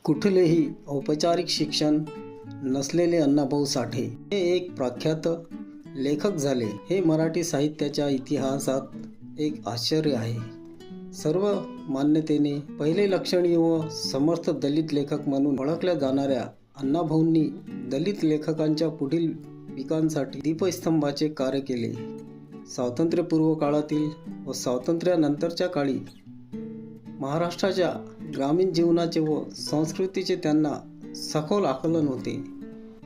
कुठलेही औपचारिक शिक्षण नसलेले अण्णाभाऊ साठे हे एक प्रख्यात लेखक झाले. हे मराठी साहित्याच्या इतिहासात एक आश्चर्य आहे. सर्व मान्यतेने पहिले लक्षणीय व समर्थ दलित लेखक म्हणून ओळखल्या जाणाऱ्या अण्णाभाऊंनी दलित लेखकांच्या पुढील पिकांसाठी दीपस्तंभाचे कार्य केले. स्वातंत्र्यपूर्व काळातील व स्वातंत्र्यानंतरच्या काळी महाराष्ट्राच्या ग्रामीण जीवनाचे व संस्कृतीचे त्यांना सखोल आकलन होते.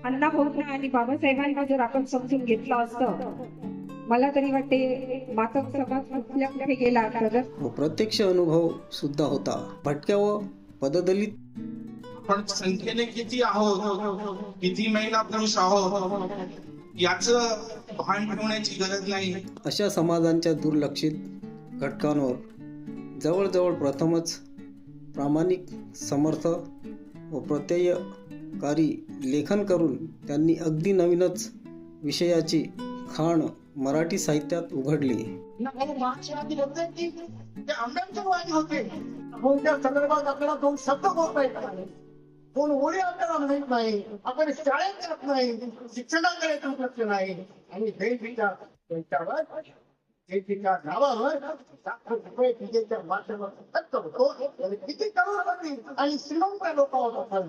अण्णाभाऊंना आणि बाबासाहेबांना जर आपण समजून घेतलं असतं, मला तरी वाटते मातंग समाज कुठल्या कुठे गेला तर व प्रत्यक्ष अनुभव सुद्धा होता. भटक्या व पददलित आपण संख्येने किती आहोत, किती महिला पुरुष आहोत याचं भान ठेवण्याची गरज नाही. अशा समाजांच्या दुर्लक्षित घटकांवर जवळजवळ प्रथमच प्रामाणिक, समर्थ व प्रत्ययकारी लेखन करून त्यांनी अगदी नवीनच विषयाची खाण मराठी साहित्यात उघडली. महाराष्ट्रातील होते की ते आंबेडकरवादी होते. कोणत्या संदर्भात आपल्याला दोन शब्द बोलता येत नाही, दोन ओळी आपल्याला माहित नाही, आपण शाळेत जात नाही, शिक्षणाकडे दुर्लक्ष नाही आणि त्यांच्यावर नावावर ₹1,00,000 विजेच्या माध्यमातून खर्च होतो. किती करोडपती आणि श्रीमंत लोक होतात.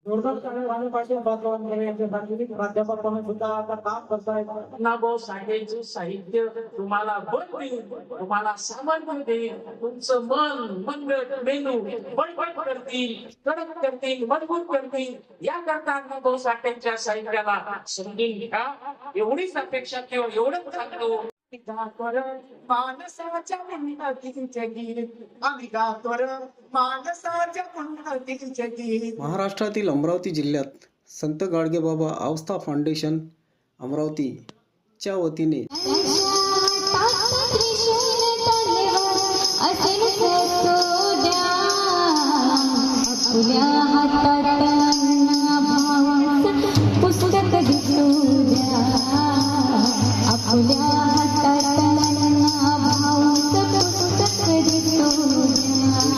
जोरदार टाळ्या वाजवण्यासाठी बांधवांकडे यांचे सांस्कृतिक प्राध्यापक म्हणून सुद्धा आता काम करतायत. अण्णाभाऊ साठेंचे साहित्य तुम्हाला बळ देईल, तुम्हाला सामर्थ्य देईल, तुमचं मन, मनगट, मेंदू बळबळ करतील, कडक करतील, मजबूत करतील. याकरता अण्णाभाऊ साठेंच्या साहित्याला समजून घ्या एवढीच अपेक्षा किंवा एवढंच सांगतो. मानसाच्या उन्नतीचे गीत आम्ही गातोर, मानसाच्या उन्नतीचे गीत. महाराष्ट्रातील अमरावती जिल्ह्यात संत गाडगेबाबा अवस्था फाउंडेशन अमरावतीच्या वतीने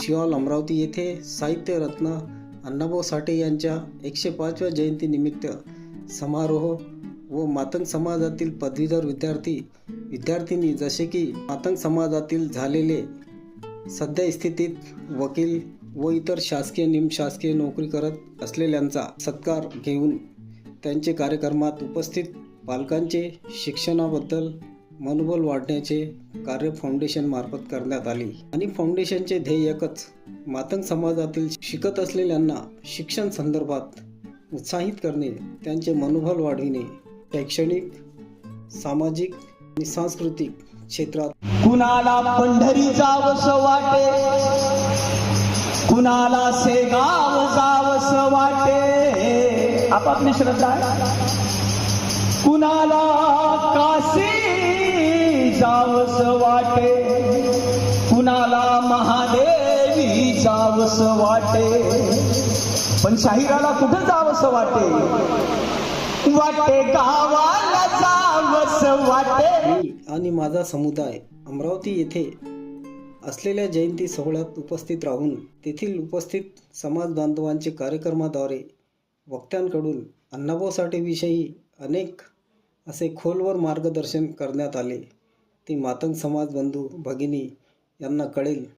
शिवाल अमरावती येथे साहित्य रत्न अण्णाभाऊ साठे यांच्या 105व्या जयंतीनिमित्त समारोह व मातंग समाजातील पदवीधर विद्यार्थिनी जसे की मातंग समाजातील झालेले सध्या स्थितीत वकील व इतर शासकीय निमशासकीय नोकरी करत असलेल्यांचा सत्कार घेऊन त्यांचे कार्यक्रमात उपस्थित पालकांचे शिक्षणाबद्दल मनोबल वाढण्याचे कार्य फाउंडेशन मार्फत करण्यात आले. आणि फाउंडेशनचे ध्येय एकच, मातंग समाजातील शिकत असलेल्यांना शिक्षण संदर्भात उत्साहित करणे, त्यांचे मनोबल वाढविणे, शैक्षणिक, सामाजिक आणि सांस्कृतिक क्षेत्रात. कुणाला पंढरी जावस वाटे, कुणाला शेगाव जावस वाटे, आपापली श्रद्धा आहे. कुणाला काशी जावस वाटे, कुणाला महादेवी जावस वाटे, पण शाहिराला कुठं जावस वाटे, वाटे गावाला जावस वाटे. मी आणि माझा समुदाय अमरावती येथे असलेल्या जयंती सोहळ्यात उपस्थित राहून तेथील उपस्थित समाज बांधवांचे कार्यक्रमाद्वारे वक्त्यांकडून अण्णाभाऊ साठेविषयी अनेक असे खोलवर मार्गदर्शन करण्यात आले. ते मातंग समाज बंधू भगिनी यांना कळेल